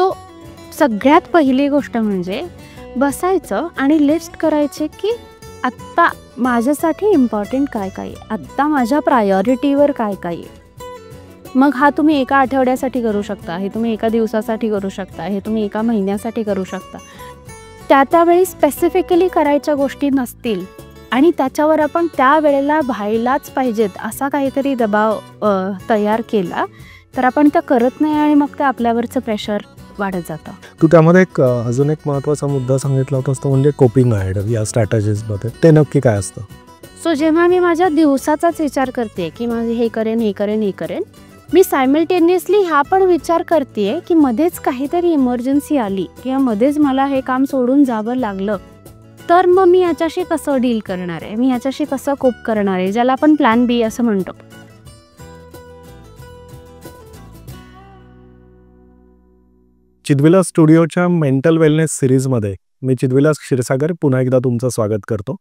So सगळ्यात पहिली गोष्ट म्हणजे बसायचं आणि लिस्ट करायचे की आत्ता माझ्यासाठी इम्पॉर्टंट काय काय आहे, आत्ता माझ्या प्रायोरिटीवर काय काय आहे. मग हा तुम्ही एका आठवड्यासाठी करू शकता, हे तुम्ही एका दिवसासाठी करू शकता, हे तुम्ही एका महिन्यासाठी करू शकता. त्यावेळी स्पेसिफिकली करायच्या गोष्टी नसतील आणि त्याच्यावर आपण त्यावेळेला व्हायलाच पाहिजेत असा काहीतरी दबाव तयार केला तर आपण त्या करत नाही आणि मग ते आपल्यावरचं प्रेशर वाढत जातं. तू त्यामध्ये एक अजून एक महत्त्वाचा मुद्दा सांगितला होतास तो म्हणजे कोपिंग अहेड या स्ट्रॅटेजीजमध्ये. ते नक्की काय असतं? सो जेव्हा मी माझ्या दिवसाचाच विचार करते की माझे हे करेन हे करेन हे करेन, मी सायमल्टेनियसली हा पण विचार करते की मध्येच काहीतरी इमर्जन्सी आली किंवा मध्येच मला हे काम सोडून जावं लागलं तर मग मी याच्याशी कसं डील करणार आहे, मी याच्याशी कसं कोप करणार आहे, ज्याला आपण प्लॅन बी असं म्हणतो. चिदविलास स्टुडिओच्या मेंटल वेलनेस सिरीजमध्ये मी चिदविलास क्षीरसागर पुन्हा एकदा तुमचं स्वागत करतो.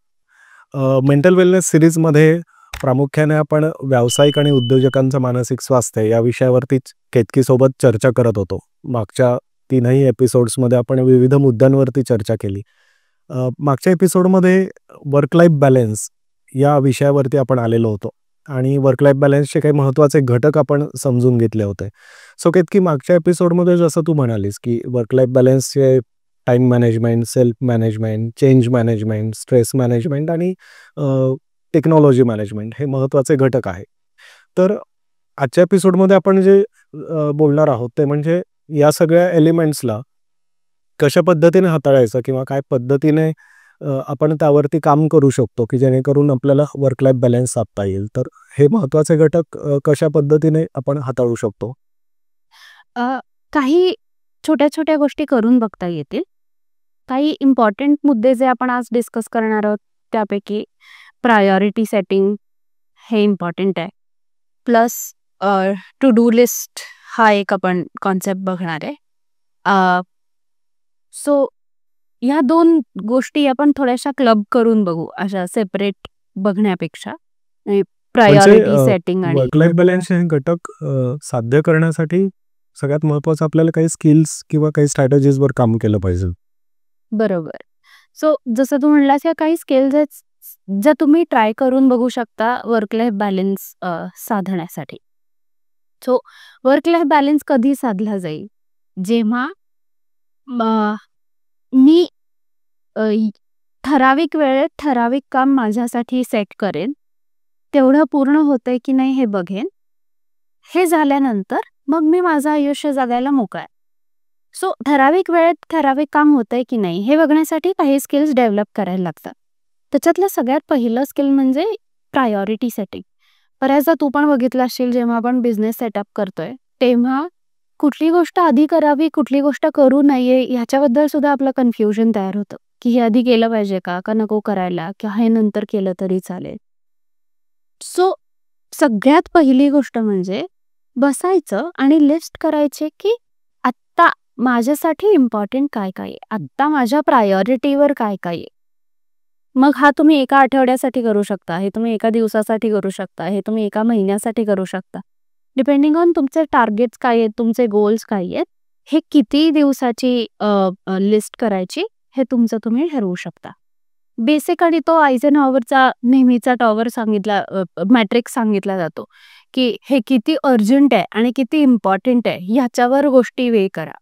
मेंटल वेलनेस सिरीजमध्ये प्रामुख्याने आपण व्यावसायिक आणि उद्योजकांचं मानसिक स्वास्थ्य या विषयावरतीच केतकीसोबत चर्चा करत होतो. मागच्या 3ही एपिसोड्समध्ये आपण विविध मुद्द्यांवरती चर्चा केली. मागच्या एपिसोडमध्ये वर्क लाईफ बॅलन्स या विषयावरती आपण आलेलो होतो आणि वर्क लाईफ बॅलन्सचे काही महत्त्वाचे घटक आपण समजून घेतले होते. सो केतकी, मागच्या एपिसोडमध्ये जसं तू म्हणालीस की वर्क लाईफ बॅलन्सचे time management, self management, change management, stress management आणि टेक्नॉलॉजी मॅनेजमेंट हे महत्त्वाचे घटक आहे. तर आजच्या एपिसोडमध्ये आपण जे बोलणार आहोत ते म्हणजे या सगळ्या एलिमेंट्सला कशा पद्धतीने हाताळायचं किंवा काय पद्धतीने आपण त्यावरती काम करू शकतो की जेणेकरून आपल्याला वर्क लाईफ बॅलन्स साधता येईल. तर हे महत्त्वाचे घटक कशा पद्धतीने आपण हाताळू शकतो? काही छोट्या छोट्या गोष्टी करून बघता येतील. काही इम्पॉर्टंट मुद्दे जे आपण आज डिस्कस करणार आहोत त्यापैकी प्रायोरिटी सेटिंग हे इम्पॉर्टंट आहे. प्लस टू डू लिस्ट हा एक आपण कॉन्सेप्ट बघणार आहे. सो या 2 गोष्टी आपण थोड्याशा क्लब करून बघू अशा सेपरेट बघण्यापेक्षा. प्रायोरिटी सेटिंग आणि वर्क लाईफ बॅलन्स हे घटक साध्य करण्यासाठी सगळ्यात महत्त्वाचं आपल्याला काही स्किल्स किंवा काही स्ट्रॅटेजीजवर काम केलं पाहिजे. बरोबर. सो जसं तू म्हणलास या काही स्किल्स आहेत ज्या तुम्ही ट्राय करून बघू शकता वर्क लाईफ बॅलन्स साधण्यासाठी. सो वर्क लाईफ बॅलन्स कधी साधला जाईल? जेव्हा मी ठराविक वेळेत ठराविक काम माझ्यासाठी सेट करेन, तेवढं पूर्ण होतंय की नाही हे बघेन. हे झाल्यानंतर मग मी माझं आयुष्य जगायला मोकळा आहे. सो ठराविक वेळेत ठराविक काम होतंय की नाही हे बघण्यासाठी काही स्किल्स डेव्हलप करायला लागतात. त्याच्यातलं सगळ्यात पहिलं स्किल म्हणजे प्रायोरिटी सेटिंग. बऱ्याचदा तू पण बघितलं असेल जेव्हा आपण बिझनेस सेटअप करतोय तेव्हा कुठली गोष्ट आधी करावी कुठली गोष्ट करू नये ह्याच्याबद्दल सुद्धा आपलं कन्फ्युजन तयार होतं की हे आधी केलं पाहिजे का नको करायला किंवा हे नंतर केलं तरी चालेल. सो सगळ्यात पहिली गोष्ट म्हणजे बसायचं आणि लिस्ट करायचे की आत्ता माझ्यासाठी इम्पॉर्टंट काय काय आहे, आत्ता माझ्या प्रायोरिटीवर काय काय आहे. मग हा तुम्ही एका आठवड्यासाठी करू शकता, हे तुम्ही एका दिवसासाठी करू शकता, हे तुम्ही एका महिन्यासाठी करू शकता. डिपेंडिंग ऑन तुमचे टार्गेट्स काय आहेत, तुमचे गोल्स काय आहेत, हे किती दिवसाची लिस्ट करायची हे तुमचं तुम्ही ठरवू शकता. बेसिक आणि तो आयझेनहॉवरचा नेहमीचा मॅट्रिक्स सांगितला जातो की हे किती अर्जंट आहे आणि किती इम्पॉर्टंट आहे ह्याच्यावर गोष्टी वेळ करा.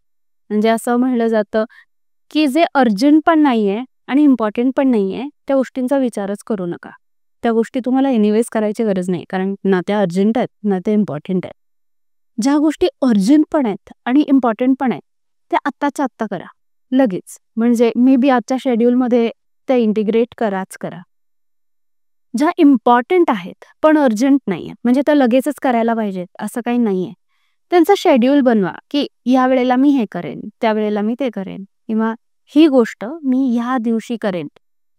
म्हणजे असं म्हणलं जातं की जे अर्जंट पण नाहीये आणि इम्पॉर्टंट पण नाहीये त्या गोष्टींचा विचारच करू नका. त्या गोष्टी तुम्हाला एनिवेज करायची गरज नाही कारण ना त्या अर्जंट आहेत ना ते इम्पॉर्टंट आहेत. ज्या गोष्टी अर्जंट पण आहेत आणि इम्पॉर्टंट पण आहेत त्या आत्ताच्या आत्ता करा लगेच. म्हणजे मे बी आजच्या शेड्यूलमध्ये त्या इंटिग्रेट कराच करा. ज्या इम्पॉर्टंट आहेत पण अर्जंट नाही आहेत म्हणजे त्या लगेचच करायला पाहिजेत असं काही नाहीये. त्यांचा शेड्यूल बनवा की या वेळेला मी हे करेन, त्या वेळेला मी ते करेन किंवा ही गोष्ट मी ह्या दिवशी करेन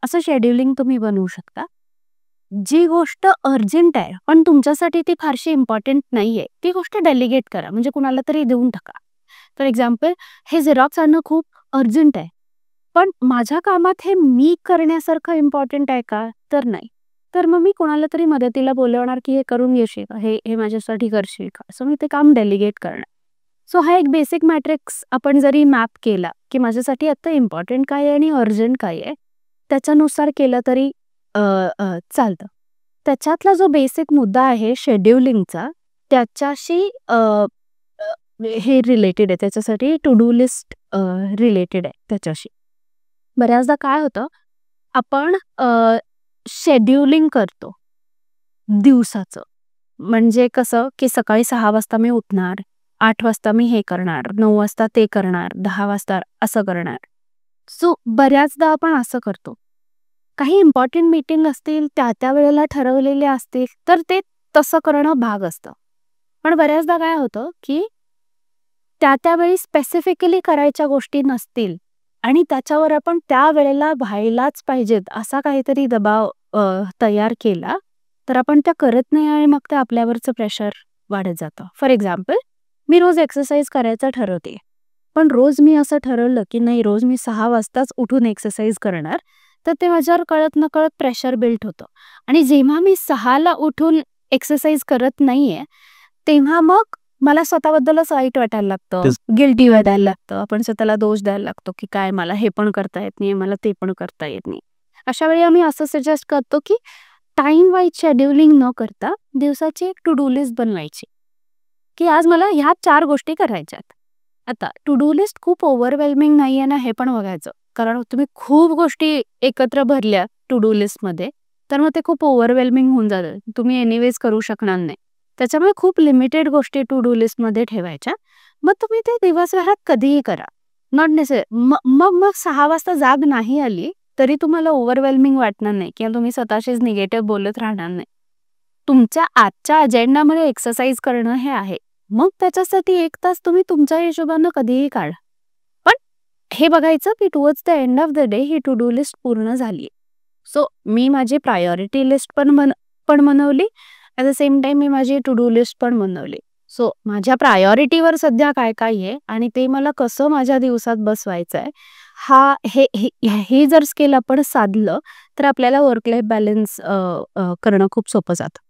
असं शेड्युलिंग तुम्ही बनवू शकता. जी गोष्ट अर्जंट आहे पण तुमच्यासाठी ती फारशी इम्पॉर्टंट नाहीये ती गोष्ट डेलिगेट करा म्हणजे कुणाला तरी देऊन टाका. फॉर एक्झाम्पल हे झेरॉक्स आणणं खूप अर्जंट आहे पण माझ्या कामात हे मी करण्यासारखं इम्पॉर्टंट आहे का तर नाही. तर मग मी कोणाला तरी मदतीला बोलवणार की हे करून घेशील का, हे माझ्यासाठी करशील का. सो मी ते काम डेलिगेट करणार. सो हा एक बेसिक मॅट्रिक्स आपण जरी मॅप केला की माझ्यासाठी आता इम्पॉर्टंट काय आहे आणि अर्जंट काय आहे त्याच्यानुसार केलं तरी चालतं. त्याच्यातला जो बेसिक मुद्दा आहे शेड्युलिंगचा त्याच्याशी हे रिलेटेड आहे, त्याच्यासाठी टू डू लिस्ट रिलेटेड आहे त्याच्याशी. बऱ्याचदा काय होतं आपण शेड्युलिंग करतो दिवसाचं, म्हणजे कसं की सकाळी 6 वाजता मी उठणार, 8 वाजता मी हे करणार, 9 वाजता ते करणार, 10 वाजता असं करणार. सो बऱ्याचदा आपण असं करतो. काही इम्पॉर्टंट मीटिंग असतील त्या वेळेला ठरवलेले असतील तर ते तसं करणं भाग असतं. पण बऱ्याचदा काय होतं की त्यावेळी स्पेसिफिकली करायच्या गोष्टी नसतील आणि त्याच्यावर आपण त्या वेळेला व्हायलाच पाहिजेत असा काहीतरी दबाव तयार केला तर आपण त्या करत नाही आणि मग ते आपल्यावरचं प्रेशर वाढत जातं. फॉर एक्झाम्पल, मी रोज एक्सरसाइज करायचं ठरवते, पण रोज मी असं ठरवलं की नाही रोज मी 6 वाजताच उठून एक्सरसाइज करणार, तर ते माझ्यावर कळत नकळत प्रेशर बिल्ड होतं. आणि जेव्हा मी 6ला उठून एक्सरसाइज करत नाहीये तेव्हा मग मला स्वतःबद्दलच वाईट वाटायला लागतं, गिल्टी वाटायला लागतं. आपण स्वतःला दोष द्यायला लागतो की काय मला हे पण करता येत नाही, मला ते पण करता येत नाही. अशा वेळी आम्ही असं सजेस्ट करतो की टाइम वाईज शेड्युलिंग न करता दिवसाची एक टू डू लिस्ट बनवायची की आज मला ह्या 4 गोष्टी करायच्यात. आता टू डू लिस्ट खूप ओव्हरवेल्मिंग नाहीये ना हे पण बघायचं, कारण तुम्ही खूप गोष्टी एकत्र भरल्या टू डू लिस्टमध्ये तर मग ते खूप ओव्हरवेल्मिंग होऊन जातं, तुम्ही एनिवेज करू शकणार नाही. त्याच्यामुळे खूप लिमिटेड गोष्टी टू डू लिस्टमध्ये ठेवायच्या. मग तुम्ही ते दिवसभरात कधीही करा, नॉट मग 6 वाजता जाग नाही आली तरी तुम्हाला ओव्हरवेल्मिंग वाटणार नाही किंवा तुम्ही स्वतःशीच निगेटिव्ह बोलत राहणार नाही. तुमच्या आजच्या अजेंडामध्ये एक्सरसाइज करणं हे आहे, मग त्याच्यासाठी 1 तास तुम्ही तुमच्या हिशोबानं कधीही काढा. पण हे बघायचं की towards the end of the day ही टू डू लिस्ट पूर्ण झाली. सो मी माझी प्रायोरिटी लिस्ट पण बनवली, ॲट द सेम टाइम मी माझी टू डू लिस्ट पण बनवली. सो माझ्या प्रायोरिटीवर सध्या काय काय आहे आणि ते मला कसं माझ्या दिवसात बसवायचं आहे हे जर स्किल आपण साधलं तर आपल्याला वर्क लाईफ बॅलन्स करणं खूप सोपं जातं.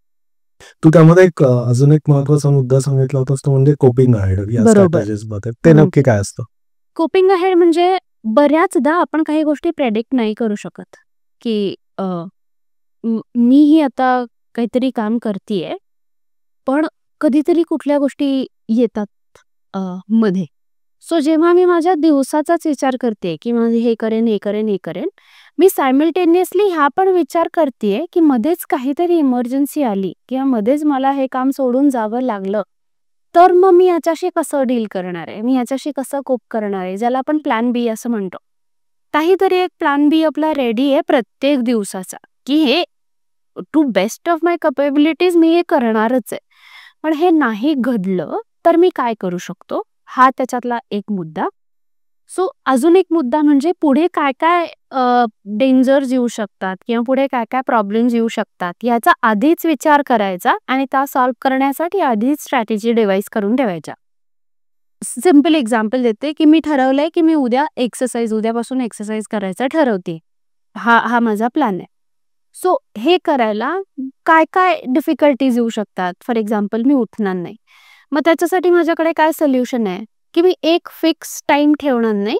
तू त्यामध्ये एक अजून एक महत्वाचा मुद्दा सांगितला होतास तो म्हणजे कोपिंग अहेड या बरोबर. स्ट्रॅटेजीज मध्ये, ते नक्की काय असतं? कोपिंग अहेड म्हणजे बऱ्याचदा आपण काही गोष्टी प्रेडिक्ट नाही करू शकत की मीही आता काहीतरी काम करतेय पण कधीतरी कुठल्या गोष्टी येतात मध्ये. सो जेव्हा मी माझ्या दिवसाचाच विचार करते की माझे हे करेन, मी सायमल्टेनियसली हा पण विचार करते की मध्येच काहीतरी इमर्जन्सी आली किंवा मध्येच मला हे काम सोडून जावं लागलं तर मग मी याच्याशी कसं डील करणार आहे, मी याच्याशी कसं कोप करणार आहे, ज्याला आपण प्लॅन बी असं म्हणतो. काहीतरी एक प्लॅन बी आपला रेडी आहे प्रत्येक दिवसाचा की हे to best of my capabilities मी हे करणारच आहे. पण हे नाही घडलं तर मी काय करू शकतो, हा त्याच्यातला एक मुद्दा. सो अजून एक मुद्दा म्हणजे पुढे काय काय डेंजर्स येऊ शकतात किंवा पुढे काय काय प्रॉब्लेम्स येऊ शकतात याचा आधीच विचार करायचा आणि त्या सॉल्व्ह करण्यासाठी आधीच स्ट्रॅटेजी डिवाइस करून ठेवायच्या. सिम्पल एक्झाम्पल देते की मी ठरवलंय की मी उद्यापासून एक्सरसाइज करायचा ठरवते, हा माझा प्लॅन आहे. सो हे करायला काय काय डिफिकल्टीज येऊ शकतात. फॉर एक्झाम्पल, मी उठणार नाही, मग त्याच्यासाठी माझ्याकडे काय सोल्युशन आहे की मी एक फिक्स टाइम ठेवणार नाही,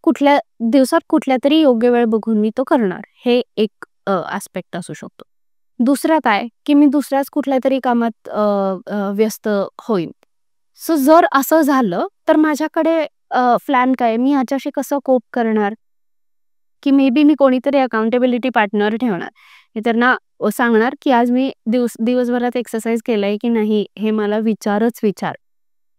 कुठल्या दिवसात कुठल्या तरी योग्य वेळ बघून मी तो करणार, हे एक ॲस्पेक्ट असू शकतो. दुसरा काय की मी दुसऱ्याच कुठल्या तरी कामात व्यस्त होईन. सो जर असं झालं तर माझ्याकडे प्लॅन काय, मी ह्याच्याशी कसं कोप करणार की मे बी मी कोणीतरी अकाउंटेबिलिटी पार्टनर ठेवणार, मी त्यांना सांगणार की आज मी दिवसभरात एक्सरसाइज केलाय की नाही हे मला विचार.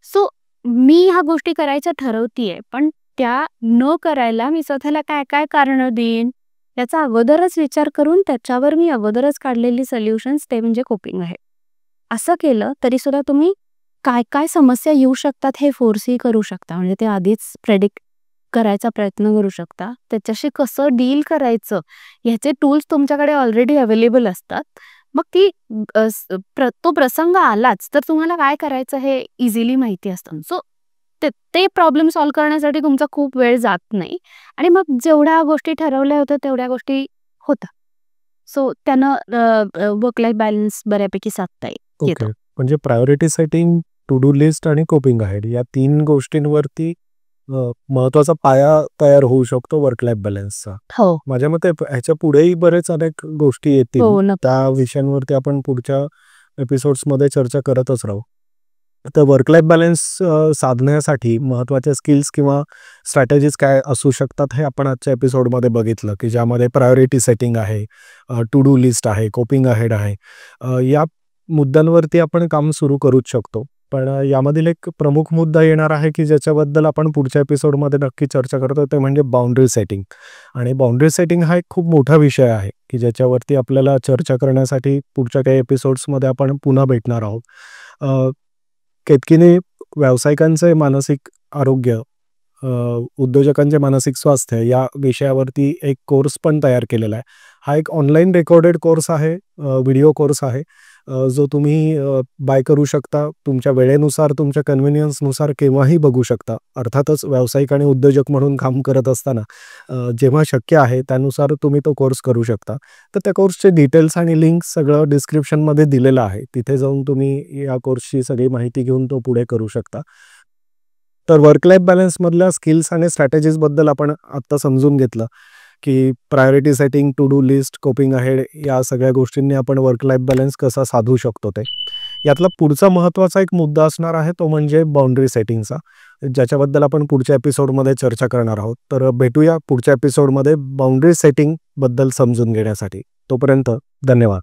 सो मी ह्या गोष्टी करायच्या ठरवतीये, पण त्या न करायला मी स्वतःला काय काय कारण देईन याचा अगोदरच विचार करून त्याच्यावर मी अगोदरच काढलेली सोल्युशन्स ते म्हणजे कोपिंग आहे. असं केलं तरी सुद्धा तुम्ही काय काय समस्या येऊ शकतात हे फोरसी करू शकता, म्हणजे ते आधीच प्रेडिक्ट करायचा प्रयत्न करू शकता. त्याच्याशी कसं डील करायचं ह्याचे टूल्स तुमच्याकडे ऑलरेडी अवेलेबल असतात. मग तो प्रसंग आलाच तर तुम्हाला काय करायचं हे इझिली माहिती असतं. सो ते प्रॉब्लेम सॉल्व्ह करण्यासाठी तुमचा खूप वेळ जात नाही आणि मग जेवढ्या गोष्टी ठरवल्या होत्या तेवढ्या गोष्टी होतात. सो त्यानं वर्क लाईफ बॅलन्स बऱ्यापैकी साधता येतो. म्हणजे priority setting to do list आणि कोपिंग अहेड या 3 गोष्टींवरती महत्त्वाचा पाया तयार होऊ शकतो वर्क लाईफ बॅलन्सचा. हो. माझ्या मते ह्याच्या पुढेही बरेच अनेक गोष्टी येतील. हो, नक्की. त्या विषयांवरती आपण पुढच्या एपिसोड्समध्ये चर्चा करतच राहू. तर वर्क लाईफ बॅलन्स साधण्यासाठी महत्त्वाच्या स्किल्स किंवा स्ट्रॅटेजीज काय असू शकतात हे आपण आजच्या एपिसोडमध्ये बघितलं, की ज्यामध्ये प्रायोरिटी सेटिंग आहे, टू डू लिस्ट आहे, कोपिंग अहेड आहे. या मुद्द्यांवरती आपण काम सुरू करूच शकतो. पण यामधील एक प्रमुख मुद्दा येणार आहे, की ज्याच्याबद्दल आपण पुढच्या एपिसोडमध्ये नक्की चर्चा करतो, ते म्हणजे बाउंड्री सेटिंग. आणि बाउंड्री सेटिंग हा एक खूप मोठा विषय आहे, की ज्याच्यावरती आपल्याला चर्चा करण्यासाठी पुढच्या काही एपिसोड्समध्ये आपण पुन्हा भेटणार आहोत. केतकीने व्यावसायिकांचे मानसिक आरोग्य, उद्योजकांचे मानसिक स्वास्थ्य या विषयावरती एक कोर्स पण तयार केलेला आहे. हा एक ऑनलाईन रेकॉर्डेड कोर्स आहे, व्हिडिओ कोर्स आहे, जो तुम्ही बाय करू शकता. तुमच्या वेळेनुसार, तुमच्या कन्व्हिनियन्सनुसार केव्हाही बघू शकता. अर्थातच व्यावसायिक आणि उद्योजक म्हणून काम करत असताना जेव्हा शक्य आहे त्यानुसार तुम्ही तो कोर्स करू शकता. तर त्या कोर्सचे डिटेल्स आणि लिंक्स सगळं डिस्क्रिप्शनमध्ये दिलेलं आहे. तिथे जाऊन तुम्ही या कोर्सची सगळी माहिती घेऊन तो पुढे करू शकता. तर वर्क लाईफ बॅलन्समधल्या स्किल्स आणि स्ट्रॅटेजीजबद्दल आपण आत्ता समजून घेतलं, की priority setting, to do list, coping ahead या सगळ्या गोष्टींनी आपण वर्क लाईफ बॅलन्स कसा साधू शकतो ते. यातला पुढचा महत्त्वाचा एक मुद्दा असणार आहे, तो म्हणजे बाउंड्री सेटिंगचा, ज्याच्याबद्दल आपण पुढच्या एपिसोडमध्ये चर्चा करणार आहोत. तर भेटूया पुढच्या एपिसोडमध्ये बाउंड्री सेटिंगबद्दल समजून घेण्यासाठी. तोपर्यंत धन्यवाद.